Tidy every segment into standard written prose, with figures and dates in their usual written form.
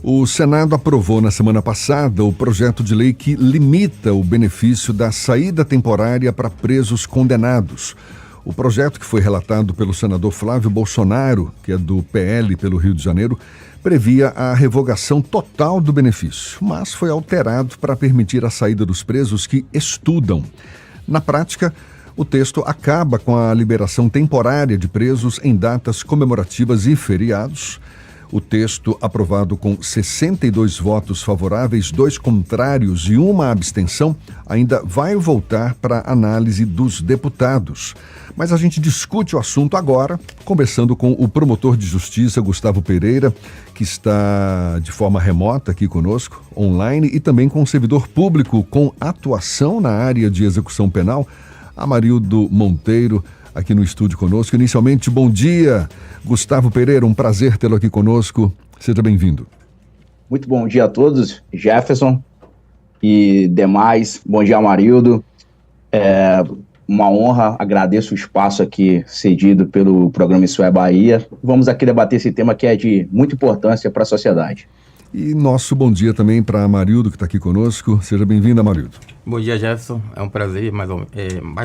O Senado aprovou na semana passada o projeto de lei que limita o benefício da saída temporária para presos condenados. O projeto, que foi relatado pelo senador Flávio Bolsonaro, que é do PL pelo Rio de Janeiro, previa a revogação total do benefício, mas foi alterado para permitir a saída dos presos que estudam. Na prática, o texto acaba com a liberação temporária de presos em datas comemorativas e feriados. O texto, aprovado com 62 votos favoráveis, 2 contrários e 1 abstenção, ainda vai voltar para análise dos deputados. Mas a gente discute o assunto agora, conversando com o promotor de justiça, Gustavo Pereira, que está de forma remota aqui conosco, online, e também com o servidor público com atuação na área de execução penal, Amarildo Monteiro, aqui no estúdio conosco. Inicialmente, bom dia, Gustavo Pereira, um prazer tê-lo aqui conosco. Seja bem-vindo. Muito bom dia a todos, Jefferson e demais. Bom dia, Amarildo. Uma honra, agradeço o espaço aqui cedido pelo programa Isso é Bahia. Vamos aqui debater esse tema que é de muita importância para a sociedade. E nosso bom dia também para Amarildo, que está aqui conosco. Seja bem-vindo, Amarildo. Bom dia, Jefferson. É um prazer, mais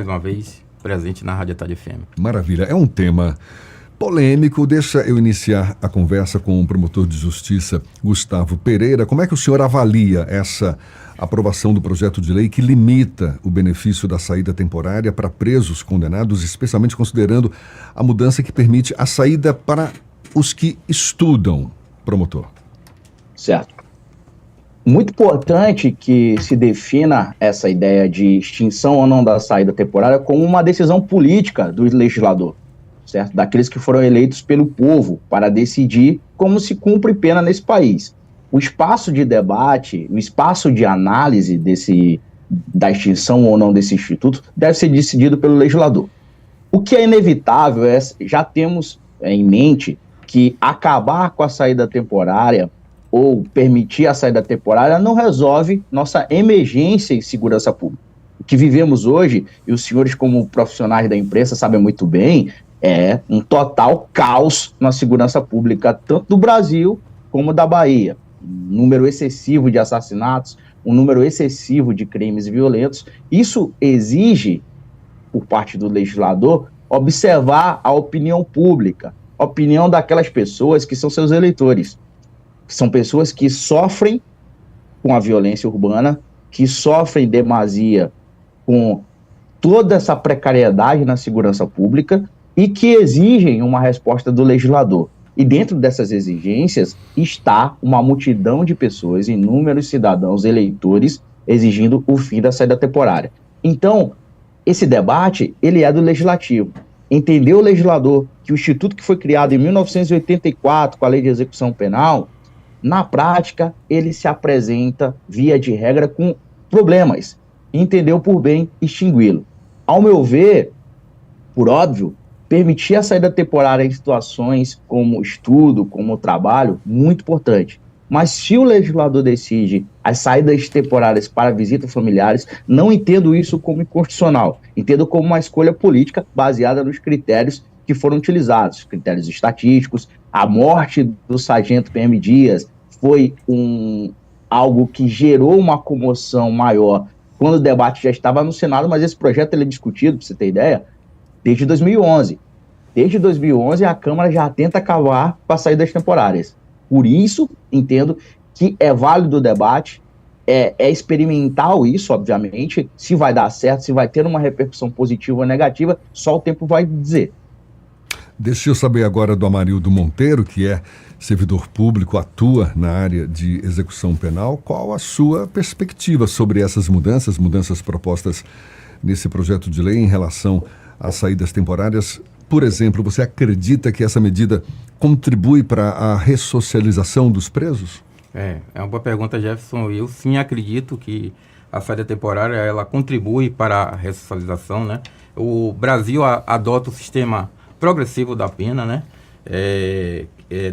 uma vez, presente na Rádio Tarde FM. Maravilha. É um tema polêmico. Deixa eu iniciar a conversa com o promotor de justiça, Gustavo Pereira. Como é que o senhor avalia essa aprovação do projeto de lei que limita o benefício da saída temporária para presos condenados, especialmente considerando a mudança que permite a saída para os que estudam, promotor? Certo. Muito importante que se defina essa ideia de extinção ou não da saída temporária como uma decisão política do legislador, certo? Daqueles que foram eleitos pelo povo para decidir como se cumpre pena nesse país. O espaço de debate, o espaço de análise da extinção ou não desse instituto deve ser decidido pelo legislador. O que é inevitável já temos em mente que acabar com a saída temporária ou permitir a saída temporária não resolve nossa emergência em segurança pública. O que vivemos hoje, e os senhores como profissionais da imprensa sabem muito bem, é um total caos na segurança pública, tanto do Brasil como da Bahia. Um número excessivo de assassinatos, um número excessivo de crimes violentos. Isso exige, por parte do legislador, observar a opinião pública, a opinião daquelas pessoas que são seus eleitores. São pessoas que sofrem com a violência urbana, que sofrem demasia com toda essa precariedade na segurança pública e que exigem uma resposta do legislador. E dentro dessas exigências está uma multidão de pessoas, inúmeros cidadãos eleitores, exigindo o fim da saída temporária. Então, esse debate, ele é do legislativo. Entendeu o legislador que o instituto que foi criado em 1984 com a Lei de Execução Penal, na prática, ele se apresenta, via de regra, com problemas. Entendeu por bem extingui-lo. Ao meu ver, por óbvio, permitir a saída temporária em situações como estudo, como trabalho, muito importante. Mas se o legislador decide as saídas temporárias para visitas familiares, não entendo isso como inconstitucional. Entendo como uma escolha política baseada nos critérios que foram utilizados, critérios estatísticos. A morte do sargento PM Dias foi algo que gerou uma comoção maior quando o debate já estava no Senado, mas esse projeto ele é discutido, para você ter ideia, desde 2011. Desde 2011, a Câmara já tenta acabar com as saídas temporárias. Por isso, entendo que é válido o debate, é experimental isso, obviamente, se vai dar certo, se vai ter uma repercussão positiva ou negativa, só o tempo vai dizer. Deixa eu saber agora do Amarildo Monteiro, que é servidor público, atua na área de execução penal. Qual a sua perspectiva sobre essas mudanças propostas nesse projeto de lei em relação às saídas temporárias? Por exemplo, você acredita que essa medida contribui para a ressocialização dos presos? É uma boa pergunta, Jefferson. Eu sim acredito que a saída temporária ela contribui para a ressocialização, né? O Brasil adota o sistema progressivo da pena, né?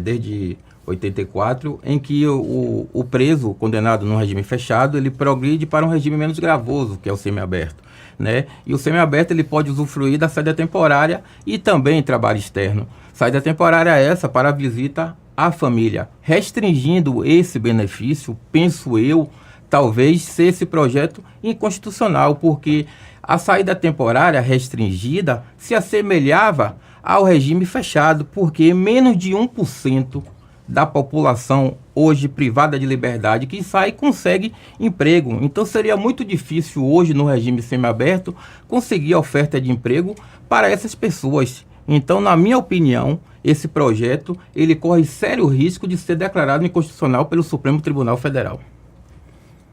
Desde 84, em que o preso condenado num regime fechado, ele progride para um regime menos gravoso, que é o semiaberto, né? E o semiaberto ele pode usufruir da saída temporária e também trabalho externo. Saída temporária essa para visita à família. Restringindo esse benefício, penso eu, talvez ser esse projeto inconstitucional, porque a saída temporária restringida se assemelhava ao regime fechado, porque menos de 1% da população hoje privada de liberdade que sai consegue emprego. Então seria muito difícil hoje no regime semiaberto conseguir a oferta de emprego para essas pessoas. Então, na minha opinião, esse projeto ele corre sério risco de ser declarado inconstitucional pelo Supremo Tribunal Federal.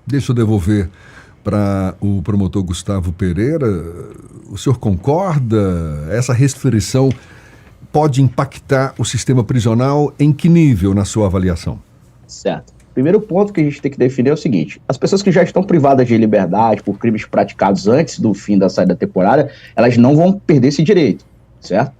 Deixa eu devolver para o promotor Gustavo Pereira. O senhor concorda? Essa restrição pode impactar o sistema prisional em que nível, na sua avaliação? Certo. Primeiro ponto que a gente tem que definir é o seguinte: as pessoas que já estão privadas de liberdade por crimes praticados antes do fim da saída temporária, elas não vão perder esse direito, certo?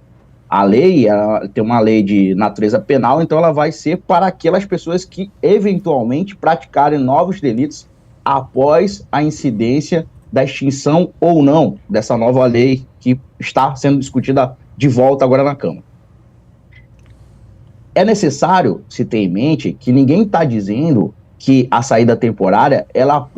A lei, ela tem uma lei de natureza penal, então ela vai ser para aquelas pessoas que eventualmente praticarem novos delitos após a incidência da extinção ou não dessa nova lei que está sendo discutida de volta agora na Câmara. É necessário se ter em mente que ninguém está dizendo que a saída temporária ela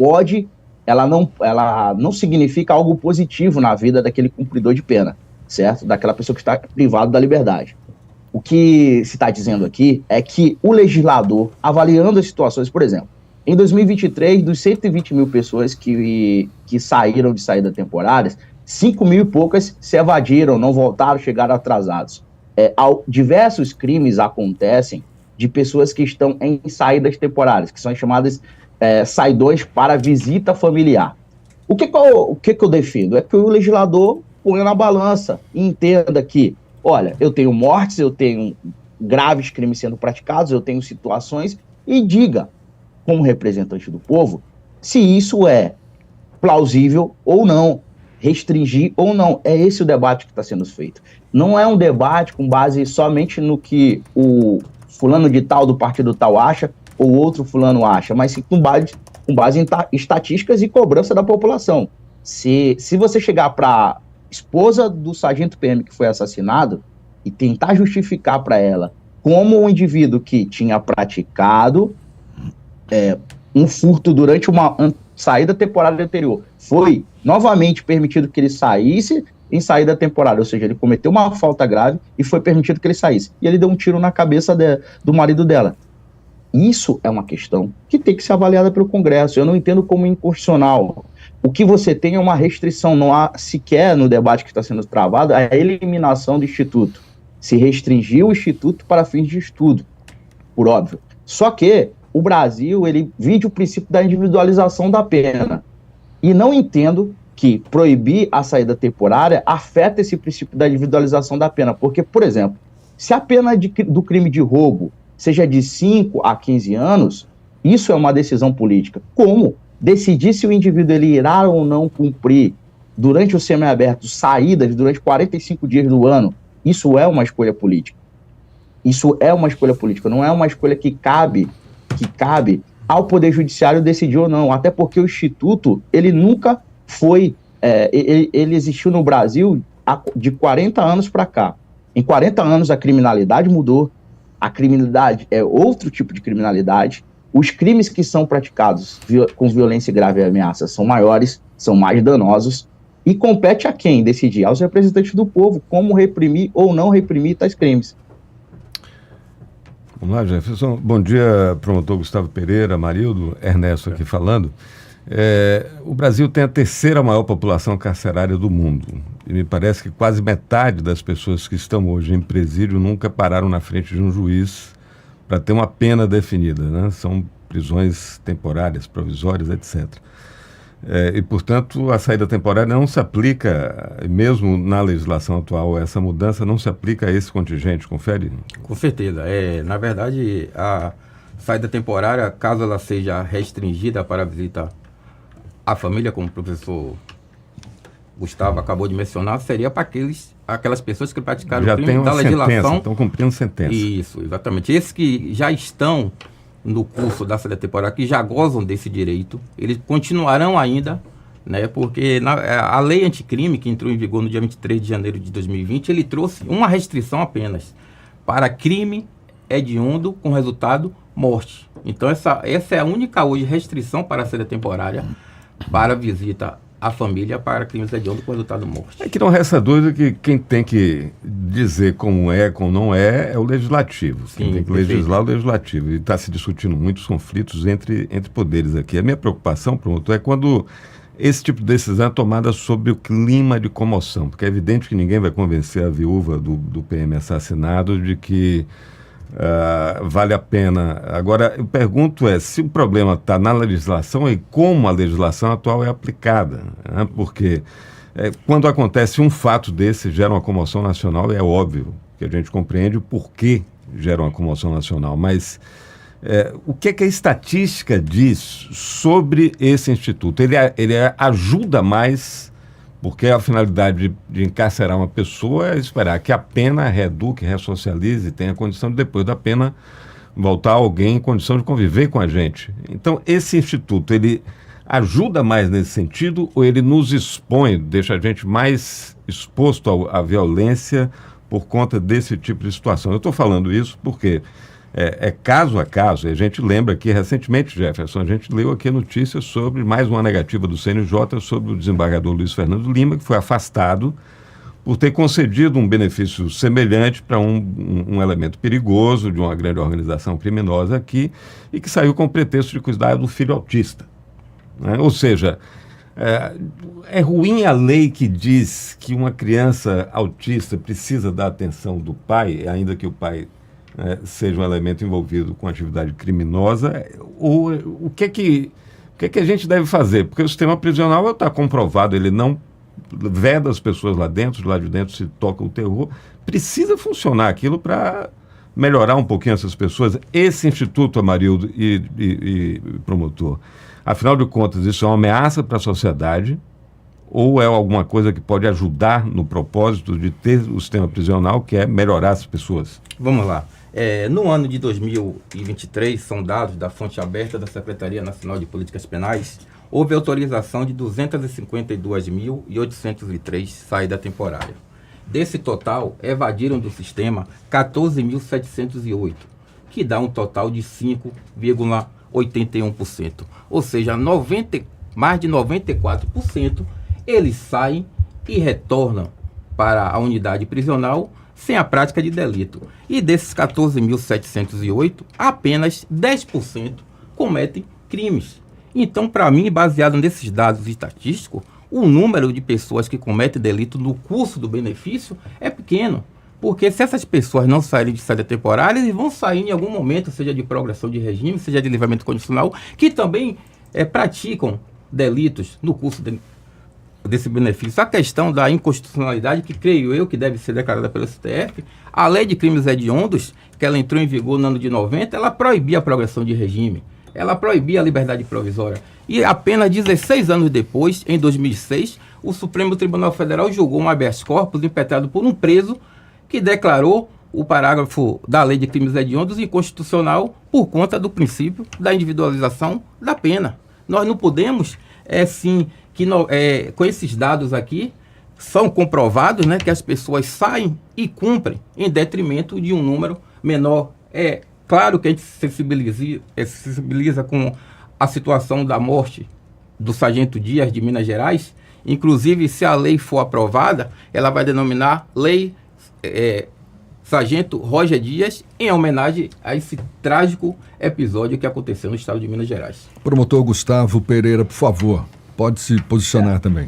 não significa algo positivo na vida daquele cumpridor de pena, certo? Daquela pessoa que está privada da liberdade. O que se está dizendo aqui é que o legislador, avaliando as situações, por exemplo, em 2023, dos 120 mil pessoas que saíram de saída temporárias, 5 mil e poucas se evadiram, não voltaram, chegaram atrasados. Diversos crimes acontecem de pessoas que estão em saídas temporárias, que são chamadas saidões para visita familiar. O que eu defendo? É que o legislador ponha na balança e entenda que, olha, eu tenho mortes, eu tenho graves crimes sendo praticados, eu tenho situações, e diga, como representante do povo, se isso é plausível ou não, restringir ou não. É esse o debate que está sendo feito. Não é um debate com base somente no que o fulano de tal do partido tal acha ou outro fulano acha, mas sim com base em estatísticas e cobrança da população. Se você chegar para a esposa do sargento PM que foi assassinado e tentar justificar para ela como um indivíduo que tinha praticado um furto durante uma saída temporária anterior foi novamente permitido que ele saísse em saída temporária, ou seja, ele cometeu uma falta grave e foi permitido que ele saísse. E ele deu um tiro na cabeça do marido dela. Isso é uma questão que tem que ser avaliada pelo Congresso. Eu não entendo como inconstitucional. O que você tem é uma restrição, não há sequer no debate que está sendo travado a eliminação do Instituto. Se restringiu o Instituto para fins de estudo, por óbvio. Só que o Brasil, ele vive o princípio da individualização da pena. E não entendo que proibir a saída temporária afeta esse princípio da individualização da pena. Porque, por exemplo, se a pena do crime de roubo seja de 5 a 15 anos, isso é uma decisão política. Como decidir se o indivíduo ele irá ou não cumprir durante o semiaberto saídas durante 45 dias do ano, isso é uma escolha política. Isso é uma escolha política, não é uma escolha que cabe ao Poder Judiciário decidir ou não, até porque o Instituto, ele nunca foi, ele existiu no Brasil de 40 anos para cá. Em 40 anos a criminalidade mudou, a criminalidade é outro tipo de criminalidade, os crimes que são praticados com violência grave e ameaça são maiores, são mais danosos, e compete a quem decidir? Aos representantes do povo, como reprimir ou não reprimir tais crimes. Vamos lá, Jefferson. Bom dia, promotor Gustavo Pereira, Marildo, Ernesto aqui falando. O Brasil tem a terceira maior população carcerária do mundo. E me parece que quase metade das pessoas que estão hoje em presídio nunca pararam na frente de um juiz para ter uma pena definida, né? São prisões temporárias, provisórias, etc. E, portanto, a saída temporária não se aplica, mesmo na legislação atual, essa mudança não se aplica a esse contingente, confere? Com certeza. Na verdade, a saída temporária, caso ela seja restringida para a visita à família, como o professor Gustavo acabou de mencionar, seria para aquelas pessoas que praticaram o crime da legislação. Estão cumprindo sentença. Isso, exatamente. Esses que já estão no curso da saída temporária, que já gozam desse direito, eles continuarão ainda, né, porque a lei anticrime, que entrou em vigor no dia 23 de janeiro de 2020, ele trouxe uma restrição apenas para crime hediondo com resultado morte. Então essa é a única hoje restrição para a saída temporária para visita à família para crimes hediondos com resultado morte. É que não resta dúvida que quem tem que dizer como não é o legislativo. Sim, quem tem que legislar é o legislativo. E está se discutindo muitos conflitos entre poderes aqui. A minha preocupação, promotor, é quando esse tipo de decisão é tomada sob o clima de comoção, porque é evidente que ninguém vai convencer a viúva do PM assassinado de que vale a pena. Agora, eu pergunto se o problema está na legislação e como a legislação atual é aplicada, né? Porque quando acontece um fato desse, gera uma comoção nacional, é óbvio que a gente compreende o porquê gera uma comoção nacional, mas o que a estatística diz sobre esse instituto? Ele ajuda mais, porque a finalidade de encarcerar uma pessoa é esperar que a pena reeduque, ressocialize e tenha condição de, depois da pena, voltar alguém em condição de conviver com a gente. Então, esse instituto, ele ajuda mais nesse sentido ou ele nos expõe, deixa a gente mais exposto à violência por conta desse tipo de situação? Eu estou falando isso porque caso a caso. A gente lembra que recentemente, Jefferson, a gente leu aqui a notícia sobre mais uma negativa do CNJ sobre o desembargador Luiz Fernando Lima, que foi afastado por ter concedido um benefício semelhante para um elemento perigoso de uma grande organização criminosa aqui e que saiu com o pretexto de cuidar do filho autista, né? Ou seja, é ruim a lei que diz que uma criança autista precisa da atenção do pai, ainda que o pai seja um elemento envolvido com atividade criminosa, ou o que a gente deve fazer? Porque o sistema prisional está comprovado, ele não veda as pessoas lá dentro, de lá de dentro se toca o terror, precisa funcionar aquilo para melhorar um pouquinho essas pessoas. Esse instituto, Amarildo e promotor, afinal de contas, isso é uma ameaça para a sociedade ou é alguma coisa que pode ajudar no propósito de ter o sistema prisional, que é melhorar as pessoas? Vamos lá. No ano de 2023, são dados da fonte aberta da Secretaria Nacional de Políticas Penais, houve autorização de 252.803 saída temporária. Desse total, evadiram do sistema 14.708, que dá um total de 5,81%. Ou seja, mais de 94% eles saem e retornam para a unidade prisional sem a prática de delito. E desses 14.708, apenas 10% cometem crimes. Então, para mim, baseado nesses dados estatísticos, o número de pessoas que cometem delito no curso do benefício é pequeno. Porque se essas pessoas não saírem de saída temporária, eles vão sair em algum momento, seja de progressão de regime, seja de livramento condicional, que também praticam delitos no curso desse benefício. A questão da inconstitucionalidade, que creio eu que deve ser declarada pelo STF, a lei de crimes hediondos, que ela entrou em vigor no ano de 90, ela proibia a progressão de regime, ela proibia a liberdade provisória. E apenas 16 anos depois, em 2006, o Supremo Tribunal Federal julgou um habeas corpus impetrado por um preso que declarou o parágrafo da lei de crimes hediondos inconstitucional por conta do princípio da individualização da pena. Nós não podemos, com esses dados aqui, são comprovados, né, que as pessoas saem e cumprem em detrimento de um número menor. É claro que a gente sensibiliza com a situação da morte do Sargento Dias de Minas Gerais. Inclusive, se a lei for aprovada, ela vai denominar Lei Sargento Roger Dias, em homenagem a esse trágico episódio que aconteceu no estado de Minas Gerais. Promotor Gustavo Pereira, por favor, pode se posicionar também.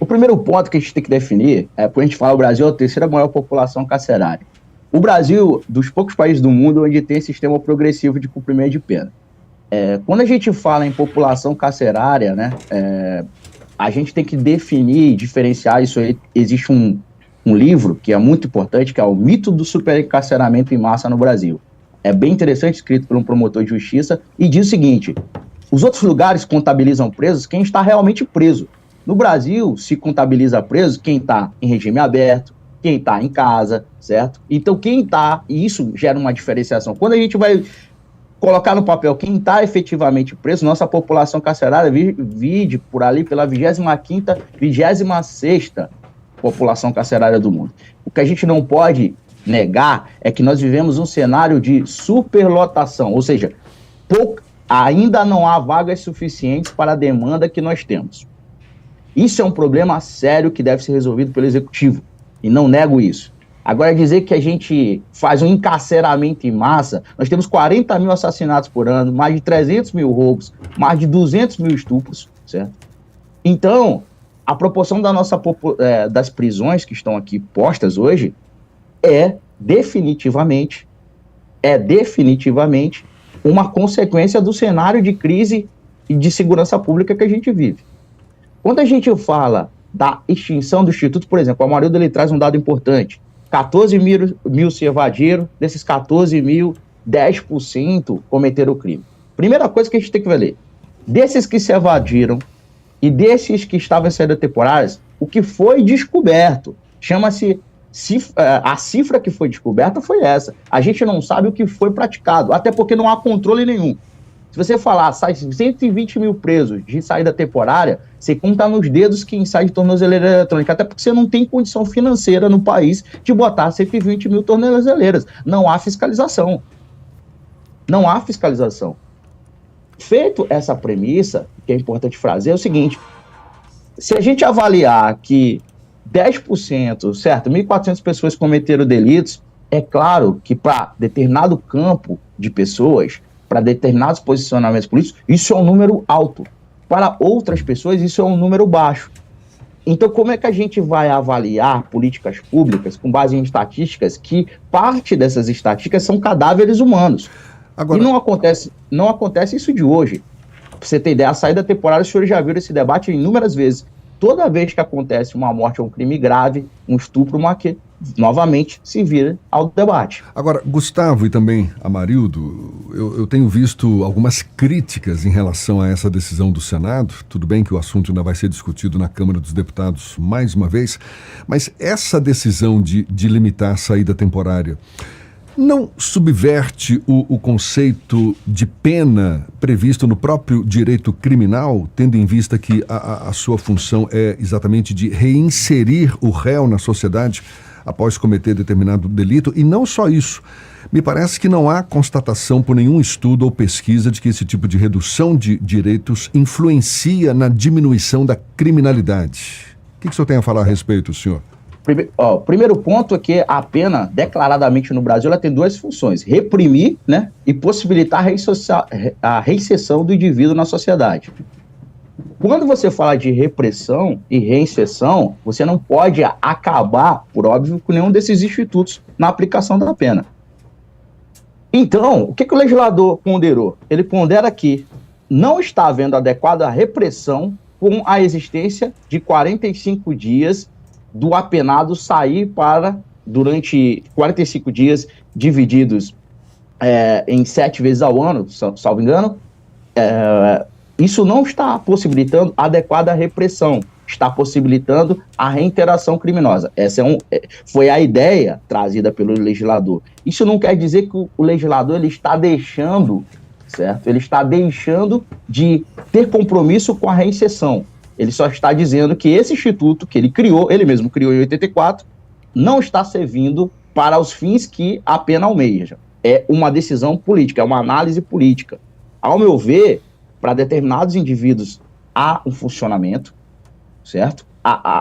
O primeiro ponto que a gente tem que definir quando a gente fala o Brasil é a terceira maior população carcerária. O Brasil, dos poucos países do mundo onde tem sistema progressivo de cumprimento de pena. Quando a gente fala em população carcerária, né, a gente tem que definir, diferenciar isso aí. Existe um livro que é muito importante, que é o Mito do Superencarceramento em Massa no Brasil. É bem interessante, escrito por um promotor de justiça, e diz o seguinte: os outros lugares contabilizam presos quem está realmente preso. No Brasil, se contabiliza preso quem está em regime aberto, quem está em casa, certo? Então, quem está, e isso gera uma diferenciação. Quando a gente vai colocar no papel quem está efetivamente preso, nossa população carcerária vide por ali pela 25ª, 26ª população carcerária do mundo. O que a gente não pode negar é que nós vivemos um cenário de superlotação, ou seja, ainda não há vagas suficientes para a demanda que nós temos. Isso é um problema sério que deve ser resolvido pelo Executivo, e não nego isso. Agora, dizer que a gente faz um encarceramento em massa, nós temos 40 mil assassinatos por ano, mais de 300 mil roubos, mais de 200 mil estupros, certo? Então, a proporção das prisões que estão aqui postas hoje é definitivamente uma consequência do cenário de crise e de segurança pública que a gente vive. Quando a gente fala da extinção do Instituto, por exemplo, o Amarildo ele traz um dado importante, 14 mil se evadiram, desses 14 mil, 10% cometeram o crime. Primeira coisa que a gente tem que ver, desses que se evadiram e desses que estavam em saída temporárias, o que foi descoberto, chama-se, a cifra que foi descoberta foi essa. A gente não sabe o que foi praticado, até porque não há controle nenhum. Se você falar, sai 120 mil presos de saída temporária, você conta nos dedos quem sai de tornozeleira eletrônica, até porque você não tem condição financeira no país de botar 120 mil tornozeleiras. Não há fiscalização. Não há fiscalização. Feito essa premissa, que é importante fazer, é o seguinte, se a gente avaliar que 10%, certo, 1.400 pessoas cometeram delitos, é claro que para determinado campo de pessoas, para determinados posicionamentos políticos, isso é um número alto. Para outras pessoas, isso é um número baixo. Então, como é que a gente vai avaliar políticas públicas com base em estatísticas que parte dessas estatísticas são cadáveres humanos? Agora... E não acontece isso de hoje. Para você ter ideia, a saída temporária, os senhores já viram esse debate inúmeras vezes. Toda vez que acontece uma morte ou um crime grave, um estupro, novamente se vira ao debate. Agora, Gustavo e também Amarildo, eu tenho visto algumas críticas em relação a essa decisão do Senado. Tudo bem que o assunto ainda vai ser discutido na Câmara dos Deputados mais uma vez, mas essa decisão de limitar a saída temporária não subverte o conceito de pena previsto no próprio direito criminal, tendo em vista que a sua função é exatamente de reinserir o réu na sociedade após cometer determinado delito? E não só isso, me parece que não há constatação por nenhum estudo ou pesquisa de que esse tipo de redução de direitos influencia na diminuição da criminalidade. O que o senhor tem a falar a respeito, senhor? O primeiro ponto é que a pena, declaradamente no Brasil, ela tem duas funções: reprimir, né, e possibilitar a reinserção do indivíduo na sociedade. Quando você fala de repressão e reinserção, você não pode acabar, por óbvio, com nenhum desses institutos na aplicação da pena. Então, o que o legislador ponderou? Ele pondera que não está havendo adequada repressão com a existência de 45 dias do apenado sair durante 45 dias divididos em 7 vezes ao ano, salvo engano, isso não está possibilitando adequada repressão, está possibilitando a reinteração criminosa. Essa foi a ideia trazida pelo legislador. Isso não quer dizer que o legislador ele está deixando, certo? Ele está deixando de ter compromisso com a reinserção. Ele só está dizendo que esse instituto que ele mesmo criou em 84, não está servindo para os fins que a pena almeja. É uma decisão política, é uma análise política. Ao meu ver, para determinados indivíduos há um funcionamento, certo?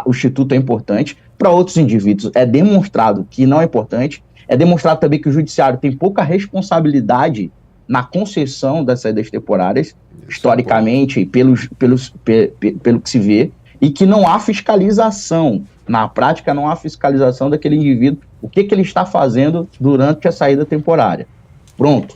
O instituto é importante. Para outros indivíduos é demonstrado que não é importante. É demonstrado também que o judiciário tem pouca responsabilidade na concessão das saídas temporárias, historicamente, pelo que se vê, e que não há fiscalização. Na prática, não há fiscalização daquele indivíduo, o que ele está fazendo durante a saída temporária. Pronto.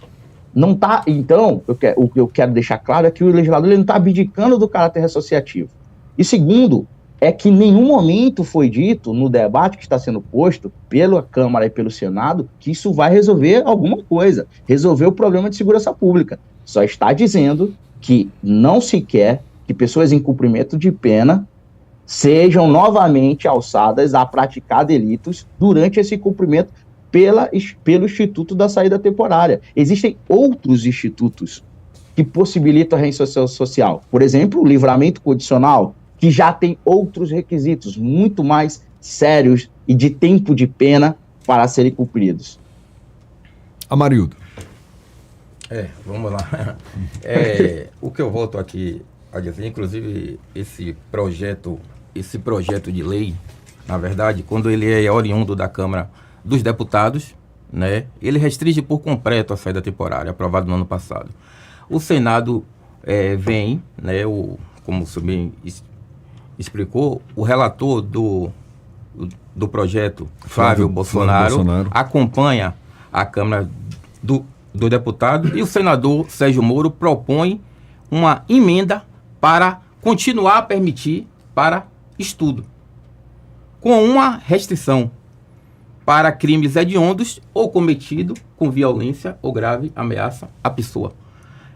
Não tá, então, o que eu quero deixar claro é que o legislador ele não está abdicando do caráter associativo. E segundo, é que em nenhum momento foi dito no debate que está sendo posto pela Câmara e pelo Senado que isso vai resolver alguma coisa, resolver o problema de segurança pública. Só está dizendo que não se quer que pessoas em cumprimento de pena sejam novamente alçadas a praticar delitos durante esse cumprimento pelo Instituto da Saída Temporária. Existem outros institutos que possibilitam a reinserção social. Por exemplo, o livramento condicional, que já tem outros requisitos muito mais sérios e de tempo de pena para serem cumpridos. Amarildo. Vamos lá. O que eu volto aqui a dizer, inclusive esse projeto de lei, na verdade, quando ele é oriundo da Câmara dos Deputados, né, ele restringe por completo a saída temporária, aprovado no ano passado. O Senado vem, né, como o senhor bem explicou, o relator do projeto, Flávio Bolsonaro, acompanha a Câmara do Deputado, e o senador Sérgio Moro propõe uma emenda para continuar a permitir para estudo, com uma restrição para crimes hediondos ou cometidos com violência ou grave ameaça à pessoa.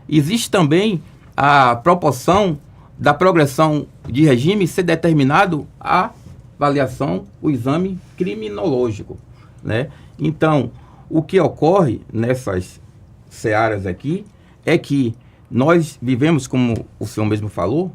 Existe também a proporção da progressão de regime ser determinado a avaliação, o exame criminológico, né? Então, o que ocorre nessas searas aqui é que nós vivemos, como o senhor mesmo falou,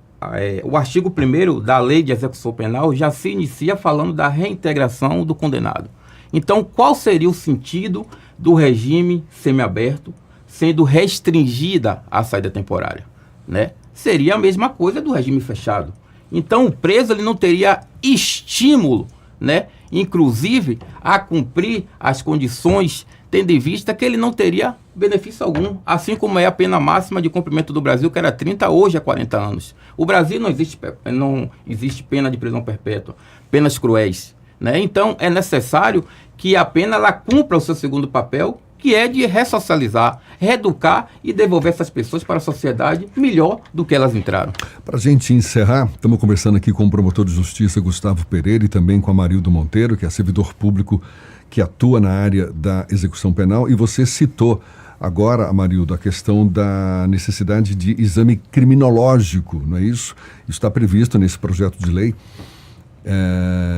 o artigo 1º da Lei de Execução Penal já se inicia falando da reintegração do condenado. Então, qual seria o sentido do regime semiaberto sendo restringida a saída temporária, né? Seria a mesma coisa do regime fechado. Então, o preso ele não teria estímulo, né, inclusive, a cumprir as condições, tendo em vista que ele não teria benefício algum, assim como é a pena máxima de cumprimento do Brasil, que era 30, hoje é 40 anos. O Brasil não existe pena de prisão perpétua, penas cruéis, né? Então, é necessário que a pena ela cumpra o seu segundo papel, que é de ressocializar, reeducar e devolver essas pessoas para a sociedade melhor do que elas entraram. Para a gente encerrar, estamos conversando aqui com o promotor de justiça Gustavo Pereira e também com Amarildo Monteiro, que é servidor público que atua na área da execução penal, e você citou agora, Amarildo, a questão da necessidade de exame criminológico, não é isso? Isso está previsto nesse projeto de lei.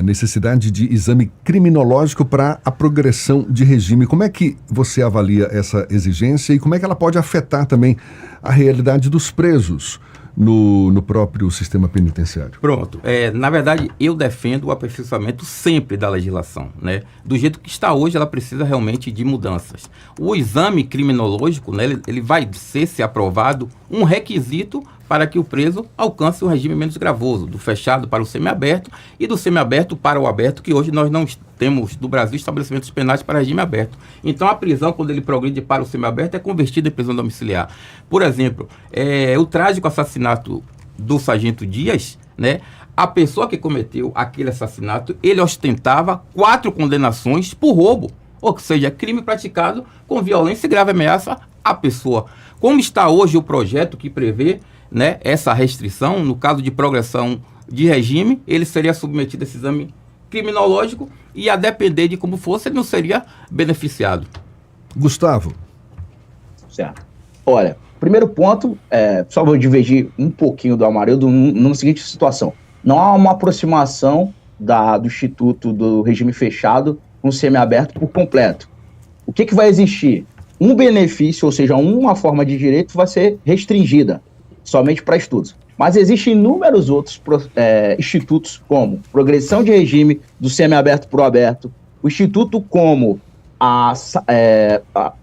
Necessidade de exame criminológico para a progressão de regime. Como é que você avalia essa exigência e como é que ela pode afetar também a realidade dos presos no próprio sistema penitenciário? Pronto. Na verdade, eu defendo o aperfeiçoamento sempre da legislação, né? Do jeito que está hoje, ela precisa realmente de mudanças. O exame criminológico, né, ele vai ser, se aprovado, um requisito para que o preso alcance um regime menos gravoso, do fechado para o semiaberto e do semiaberto para o aberto, que hoje nós não temos no Brasil estabelecimentos penais para regime aberto. Então a prisão, quando ele progride para o semiaberto, é convertida em prisão domiciliar. Por exemplo, o trágico assassinato do Sargento Dias, né? A pessoa que cometeu aquele assassinato, ele ostentava 4 condenações por roubo, ou seja, crime praticado com violência e grave ameaça à pessoa. Como está hoje o projeto que prevê, né, essa restrição, no caso de progressão de regime, ele seria submetido a esse exame criminológico e, a depender de como fosse, ele não seria beneficiado. Gustavo. Certo. Olha, primeiro ponto, só vou divergir um pouquinho do Amarildo numa seguinte situação. Não há uma aproximação do Instituto do regime fechado com o semiaberto por completo. O que vai existir? Um benefício, ou seja, uma forma de direito vai ser restringida somente para estudos. Mas existem inúmeros outros institutos, como progressão de regime do semiaberto para o aberto, o instituto como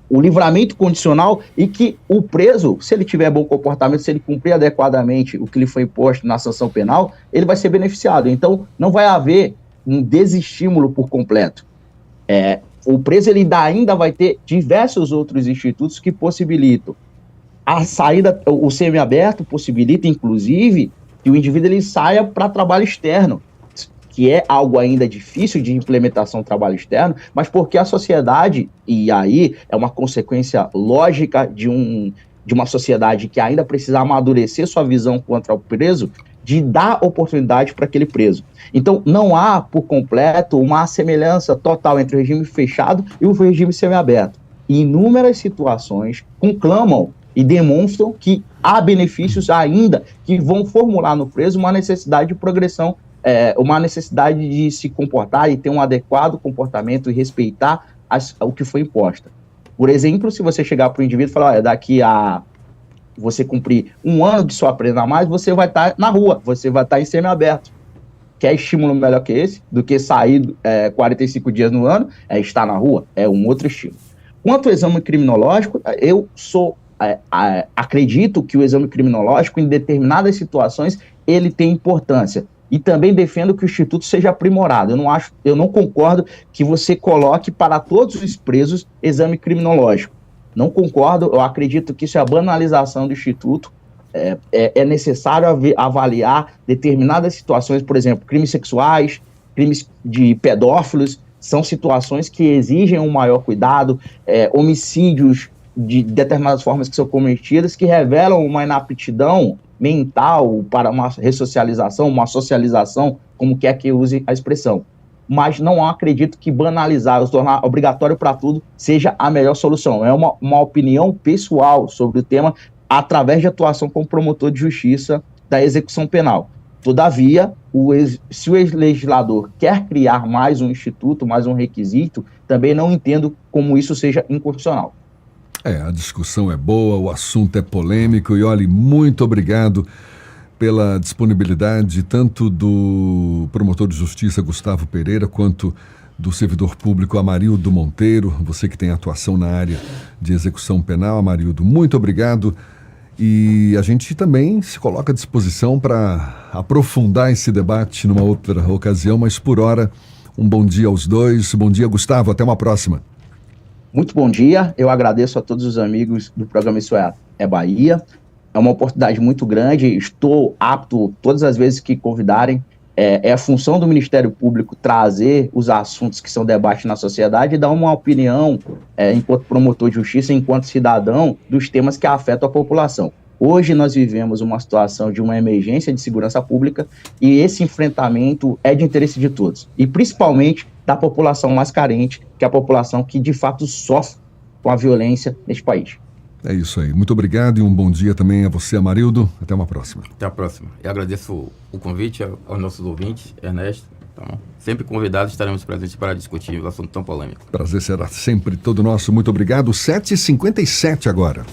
o livramento condicional, e que o preso, se ele tiver bom comportamento, se ele cumprir adequadamente o que lhe foi imposto na sanção penal, ele vai ser beneficiado. Então, não vai haver um desestímulo por completo. O preso ele ainda vai ter diversos outros institutos que possibilitam a saída. O semiaberto possibilita, inclusive, que o indivíduo ele saia para trabalho externo, que é algo ainda difícil de implementação do trabalho externo, mas porque a sociedade, e aí é uma consequência lógica de uma sociedade que ainda precisa amadurecer sua visão contra o preso, de dar oportunidade para aquele preso. Então, não há, por completo, uma semelhança total entre o regime fechado e o regime semiaberto. E inúmeras situações conclamam e demonstram que há benefícios ainda que vão formular no preso uma necessidade de progressão, uma necessidade de se comportar e ter um adequado comportamento e respeitar o que foi imposto. Por exemplo, se você chegar para o indivíduo e falar, olha, daqui a você cumprir 1 ano de sua pena a mais, você vai estar na rua, você vai estar em semiaberto. Quer estímulo melhor que esse? Do que sair 45 dias no ano? É estar na rua? É um outro estímulo. Quanto ao exame criminológico, eu acredito que o exame criminológico, em determinadas situações, ele tem importância. E também defendo que o Instituto seja aprimorado. Eu não concordo que você coloque para todos os presos exame criminológico. Não concordo, eu acredito que isso é a banalização do Instituto. É necessário avaliar determinadas situações, por exemplo, crimes sexuais, crimes de pedófilos, são situações que exigem um maior cuidado, homicídios de determinadas formas que são cometidas, que revelam uma inaptidão mental para uma ressocialização, uma socialização, como quer que use a expressão. Mas não acredito que banalizar, tornar obrigatório para tudo, seja a melhor solução. É uma opinião pessoal sobre o tema, através de atuação como promotor de justiça da execução penal. Todavia, se o ex-legislador quer criar mais um instituto, mais um requisito, também não entendo como isso seja inconstitucional. A discussão é boa, o assunto é polêmico e, olha, muito obrigado pela disponibilidade tanto do promotor de justiça Gustavo Pereira quanto do servidor público Amarildo Monteiro, você que tem atuação na área de execução penal. Amarildo, muito obrigado. E a gente também se coloca à disposição para aprofundar esse debate numa outra ocasião, mas por hora, um bom dia aos dois. Bom dia, Gustavo, até uma próxima. Muito bom dia, eu agradeço a todos os amigos do programa Isso é Bahia. É uma oportunidade muito grande, estou apto todas as vezes que convidarem. É a função do Ministério Público trazer os assuntos que são debate na sociedade e dar uma opinião, enquanto promotor de justiça, enquanto cidadão, dos temas que afetam a população. Hoje nós vivemos uma situação de uma emergência de segurança pública e esse enfrentamento é de interesse de todos, e principalmente da população mais carente, que é a população que de fato sofre com a violência neste país. É isso aí. Muito obrigado e um bom dia também a você, Amarildo. Até uma próxima. Até a próxima. Eu agradeço o convite aos nossos ouvintes, Ernesto. Então, sempre convidados, estaremos presentes para discutir um assunto tão polêmico. Prazer será sempre todo nosso. Muito obrigado. 7h57 agora.